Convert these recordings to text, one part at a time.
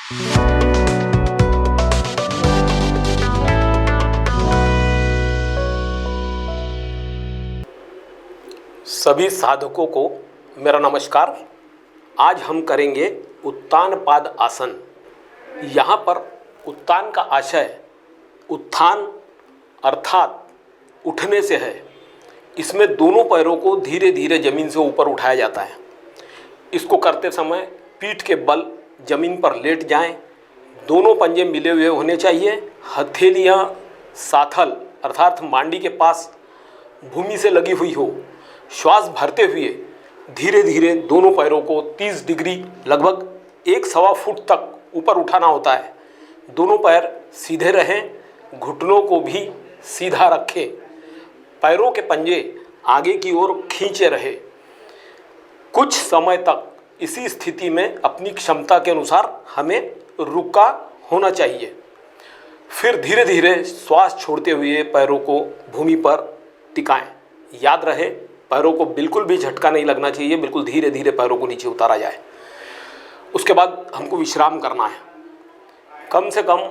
सभी साधकों को मेरा नमस्कार। आज हम करेंगे उत्तान पाद आसन। यहाँ पर उत्तान का आशय उत्थान अर्थात उठने से है। इसमें दोनों पैरों को धीरे धीरे ज़मीन से ऊपर उठाया जाता है। इसको करते समय पीठ के बल ज़मीन पर लेट जाएं, दोनों पंजे मिले हुए होने चाहिए, हथेलियाँ साथल अर्थात मांडी के पास भूमि से लगी हुई हो। श्वास भरते हुए धीरे धीरे दोनों पैरों को 30 डिग्री लगभग 1.25 फुट तक ऊपर उठाना होता है। दोनों पैर सीधे रहें, घुटनों को भी सीधा रखें, पैरों के पंजे आगे की ओर खींचे रहे। कुछ समय तक इसी स्थिति में अपनी क्षमता के अनुसार हमें रुका होना चाहिए। फिर धीरे धीरे श्वास छोड़ते हुए पैरों को भूमि पर टिकाएं। याद रहे, पैरों को बिल्कुल भी झटका नहीं लगना चाहिए, बिल्कुल धीरे धीरे पैरों को नीचे उतारा जाए। उसके बाद हमको विश्राम करना है। कम से कम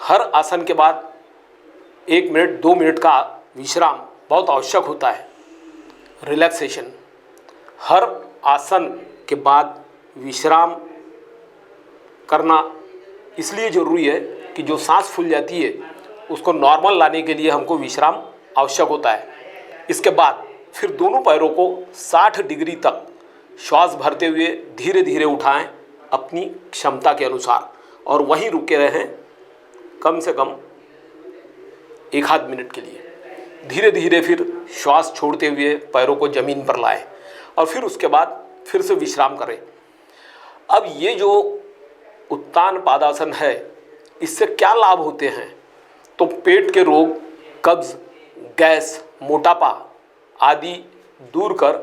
हर आसन के बाद 1 मिनट 2 मिनट का विश्राम बहुत आवश्यक होता है। रिलैक्सेशन। हर आसन के बाद विश्राम करना इसलिए ज़रूरी है कि जो सांस फूल जाती है उसको नॉर्मल लाने के लिए हमको विश्राम आवश्यक होता है। इसके बाद फिर दोनों पैरों को 60 डिग्री तक श्वास भरते हुए धीरे धीरे उठाएं अपनी क्षमता के अनुसार और वहीं रुके रहें कम से कम 1 मिनट के लिए। धीरे धीरे फिर श्वास छोड़ते हुए पैरों को ज़मीन पर लाएं और फिर उसके बाद फिर से विश्राम करें। अब ये जो उत्तान पादासन है, इससे क्या लाभ होते हैं? तो पेट के रोग, कब्ज, गैस, मोटापा आदि दूर कर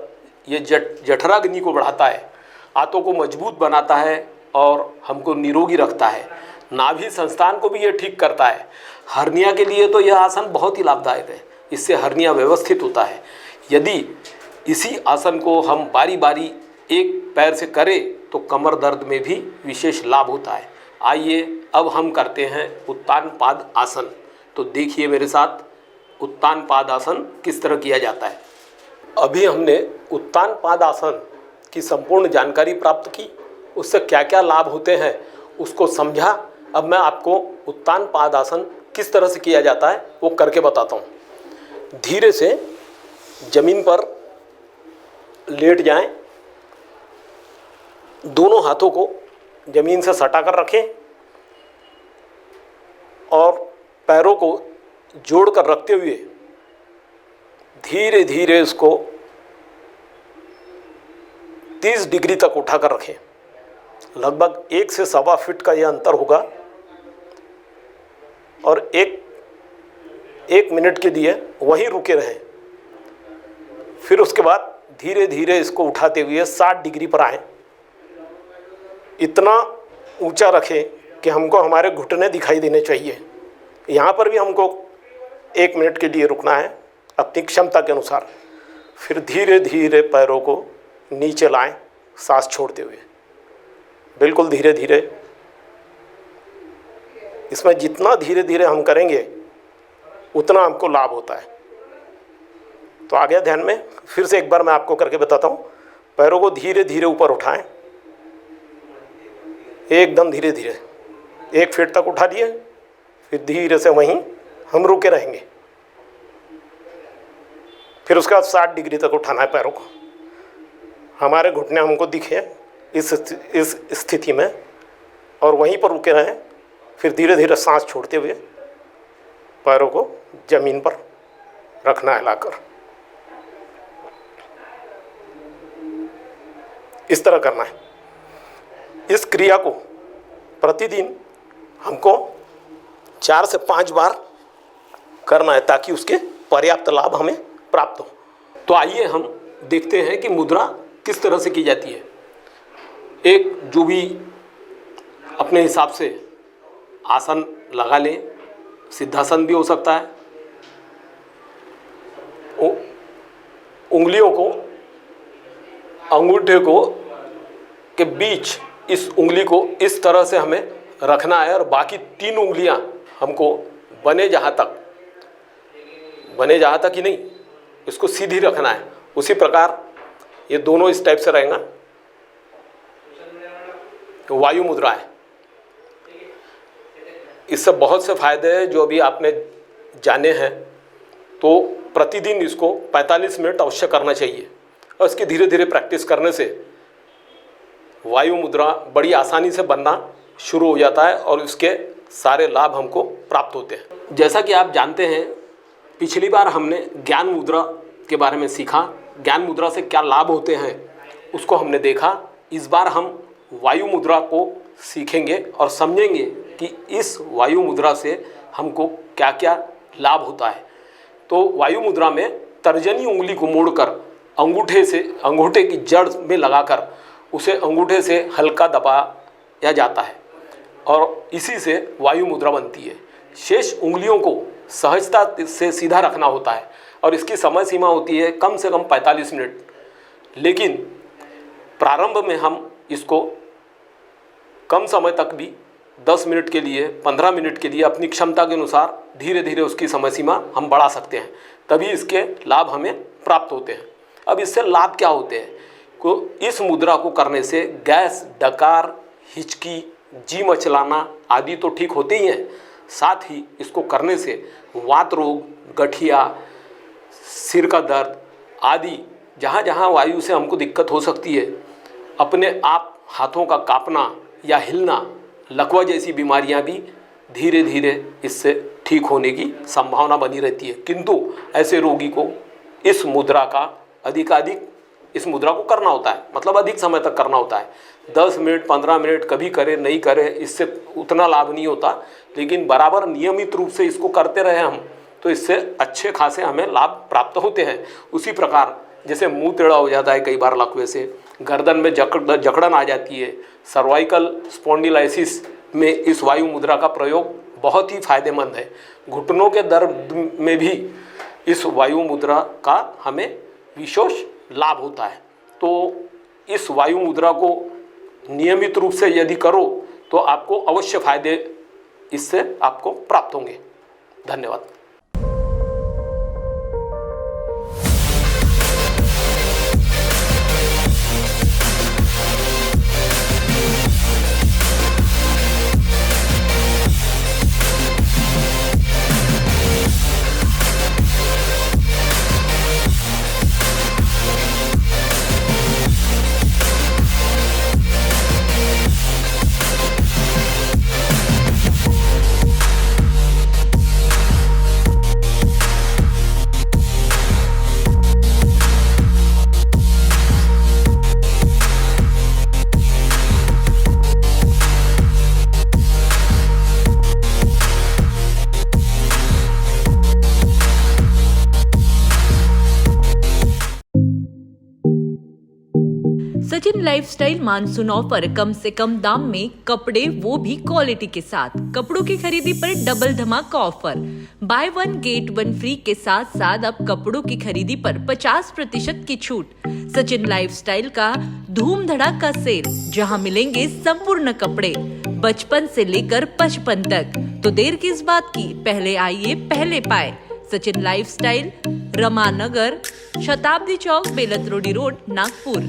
ये जठराग्नि को बढ़ाता है, आंतों को मजबूत बनाता है और हमको निरोगी रखता है। नाभि संस्थान को भी ये ठीक करता है। हर्निया के लिए तो यह आसन बहुत ही लाभदायक है। इससे हर्निया व्यवस्थित होता है। यदि इसी आसन को हम बारी बारी एक पैर से करें तो कमर दर्द में भी विशेष लाभ होता है। आइए अब हम करते हैं उत्तान पाद आसन। तो देखिए मेरे साथ उत्तान पाद आसन किस तरह किया जाता है। अभी हमने उत्तान पाद आसन की संपूर्ण जानकारी प्राप्त की, उससे क्या क्या लाभ होते हैं उसको समझा। अब मैं आपको उत्तान पाद आसन किस तरह से किया जाता है वो करके बताता हूँ। धीरे से ज़मीन पर लेट जाएं, दोनों हाथों को ज़मीन से सटा कर रखें और पैरों को जोड़ कर रखते हुए धीरे धीरे इसको 30 डिग्री तक उठा कर रखें। लगभग 1 से 1.25 फीट का यह अंतर होगा और एक मिनट के लिए वहीं रुके रहें। फिर उसके बाद धीरे धीरे इसको उठाते हुए 60 डिग्री पर आएं। इतना ऊंचा रखें कि हमको हमारे घुटने दिखाई देने चाहिए। यहाँ पर भी हमको 1 मिनट के लिए रुकना है अपनी क्षमता के अनुसार। फिर धीरे धीरे पैरों को नीचे लाएं सांस छोड़ते हुए, बिल्कुल धीरे धीरे। इसमें जितना धीरे धीरे हम करेंगे उतना हमको लाभ होता है। तो आ गया ध्यान में? फिर से एक बार मैं आपको करके बताता हूँ। पैरों को धीरे धीरे ऊपर उठाएं, एकदम धीरे धीरे 1 फीट तक उठा दिए। फिर धीरे से वहीं हम रुके रहेंगे। फिर उसके बाद 60 डिग्री तक उठाना है पैरों को। हमारे घुटने हमको दिखे इस स्थिति में और वहीं पर रुके रहें। फिर धीरे धीरे सांस छोड़ते हुए पैरों को ज़मीन पर रखना है लाकर। इस तरह करना है। इस क्रिया को प्रतिदिन हमको 4 से 5 बार करना है ताकि उसके पर्याप्त लाभ हमें प्राप्त हो। तो आइए हम देखते हैं कि मुद्रा किस तरह से की जाती है। एक जो भी अपने हिसाब से आसन लगा लें, सिद्धासन भी हो सकता है। उंगलियों को अंगूठे को के बीच इस उंगली को इस तरह से हमें रखना है और बाकी 3 उंगलियां हमको बने जहाँ तक ही नहीं, इसको सीधी रखना है। उसी प्रकार ये दोनों इस टाइप से रहेगा। तो वायु मुद्रा है, इससे बहुत से फायदे हैं जो अभी आपने जाने हैं। तो प्रतिदिन इसको 45 मिनट अवश्य करना चाहिए और इसकी धीरे धीरे प्रैक्टिस करने से वायु मुद्रा बड़ी आसानी से बनना शुरू हो जाता है और उसके सारे लाभ हमको प्राप्त होते हैं। जैसा कि आप जानते हैं, पिछली बार हमने ज्ञान मुद्रा के बारे में सीखा, ज्ञान मुद्रा से क्या लाभ होते हैं उसको हमने देखा। इस बार हम वायु मुद्रा को सीखेंगे और समझेंगे कि इस वायु मुद्रा से हमको क्या क्या लाभ होता है। तो वायु मुद्रा में तर्जनी उंगली को मोड़कर अंगूठे की जड़ में लगाकर उसे अंगूठे से हल्का दबाया जाता है और इसी से वायु मुद्रा बनती है। शेष उंगलियों को सहजता से सीधा रखना होता है और इसकी समय सीमा होती है कम से कम 45 मिनट। लेकिन प्रारंभ में हम इसको कम समय तक भी 10 मिनट के लिए, 15 मिनट के लिए अपनी क्षमता के अनुसार धीरे धीरे उसकी समय सीमा हम बढ़ा सकते हैं, तभी इसके लाभ हमें प्राप्त होते हैं। अब इससे लाभ क्या होते हैं? इस मुद्रा को करने से गैस, डकार, हिचकी, जी मचलाना आदि तो ठीक होते ही हैं, साथ ही इसको करने से वात रोग, गठिया, सिर का दर्द आदि जहाँ जहाँ वायु से हमको दिक्कत हो सकती है, अपने आप हाथों का कांपना या हिलना, लकवा जैसी बीमारियां भी धीरे धीरे इससे ठीक होने की संभावना बनी रहती है। किंतु ऐसे रोगी को इस मुद्रा का अधिकाधिक इस मुद्रा को करना होता है, मतलब अधिक समय तक करना होता है। 10 मिनट, 15 मिनट कभी करे नहीं करे, इससे उतना लाभ नहीं होता। लेकिन बराबर नियमित रूप से इसको करते रहे हम, तो इससे अच्छे खासे हमें लाभ प्राप्त होते हैं। उसी प्रकार जैसे मुंह टेढ़ा हो जाता है कई बार लकवे से, गर्दन में जकड़न आ जाती है, सर्वाइकल स्पॉन्डिलाइसिस में इस वायु मुद्रा का प्रयोग बहुत ही फायदेमंद है। घुटनों के दर्द में भी इस वायु मुद्रा का हमें विशेष लाभ होता है। तो इस वायु मुद्रा को नियमित रूप से यदि करो तो आपको अवश्य फायदे इससे आपको प्राप्त होंगे। धन्यवाद। सचिन लाइफस्टाइल मानसून ऑफर, कम से कम दाम में कपड़े, वो भी क्वालिटी के साथ। कपड़ों की खरीदी पर डबल धमाका ऑफर, बाय 1 गेट 1 फ्री के साथ साथ अब कपड़ों की खरीदी पर 50% की छूट। सचिन लाइफस्टाइल का धूम धड़ाका सेल, जहां मिलेंगे संपूर्ण कपड़े बचपन से लेकर 55 तक। तो देर किस बात की, पहले आइए पहले पाए। सचिन लाइफस्टाइल, रमानगर, शताब्दी चौक, बेलतरोडी रोड, नागपुर।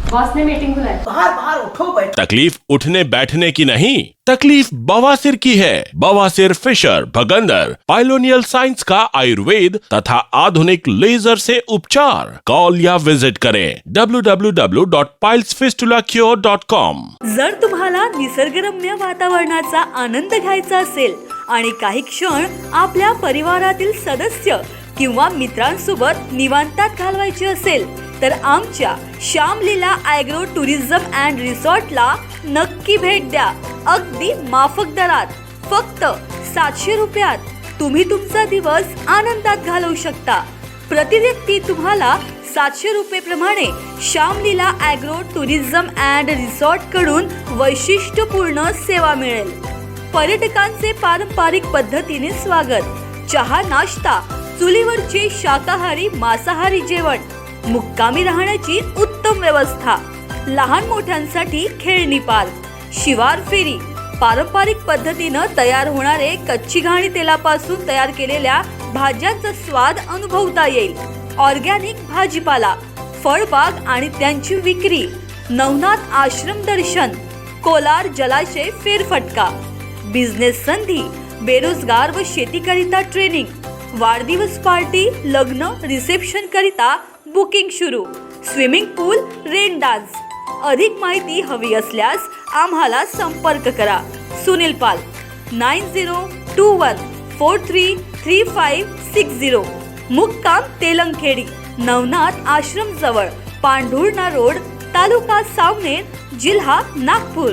बॉस ने मीटिंग बुलाई। बाहर उठो बैठो। तकलीफ उठने बैठने की नहीं, तकलीफ बवासीर की है। बवासीर, फिशर, भगंदर, पाइलोनियल साइंस का आयुर्वेद तथा आधुनिक लेजर से उपचार। कॉल या विजिट करें www.pilesfistulacure.com। जर तुम्हाला निसर्गरम्य वातावरणाचा आनंद घ्यायचा असेल आणि काही क्षण आपल्या परिवारातील सदस्य किंवा मित्रांसोबत निवांतात घालवायचे असेल तर आमच्या श्यामलीला ॲग्रो टुरिझम अँड रिसॉर्टला नक्की भेट द्या। अगदी माफक दरात, फक्त 700 रुपयात तुम्ही तुमचा दिवस आनंदात घालवू शकता। प्रति व्यक्ती तुम्हाला 700 रुपये प्रमाणे Shyamlila agro tourism and resort कडून वैशिष्ट्यपूर्ण सेवा मिळेल। पर्यटकांचे पारंपरिक पद्धतीने स्वागत, चहा, नाश्ता, चुलीवरचे शाकाहारी मांसाहारी जेवण, मुक्कामी राहण्याची उत्तम व्यवस्था, लहान मोठ्यांसाठी खेळणी पार्क, शिवार फेरी, पारंपरिक पद्धतीनं तयार होणारे कच्ची घाणी तेलापासून तयार केलेल्या भाज्यांचा स्वाद अनुभवता येईल, ऑर्गॅनिक भाजीपाला, फळबाग आणि त्यांची विक्री, नवनाथ आश्रम दर्शन, कोलार जलाशय फेरफटका, बिझनेस संधी, बेरोजगार व शेतीकरिता ट्रेनिंग, वाढदिवस पार्टी, लग्न, रिसेप्शन करिता बुकिंग सुरू, स्विमिंग पूल, रेन डान्स. अधिक माहिती हवी असल्यास आम्हाला संपर्क करा. सुनील पाल 9021433560, मुक्काम तेलंगखेडी, नवनाथ आश्रम जवळ, पांढुर्णा रोड, तालुका सावनेर, जिल्हा नागपूर.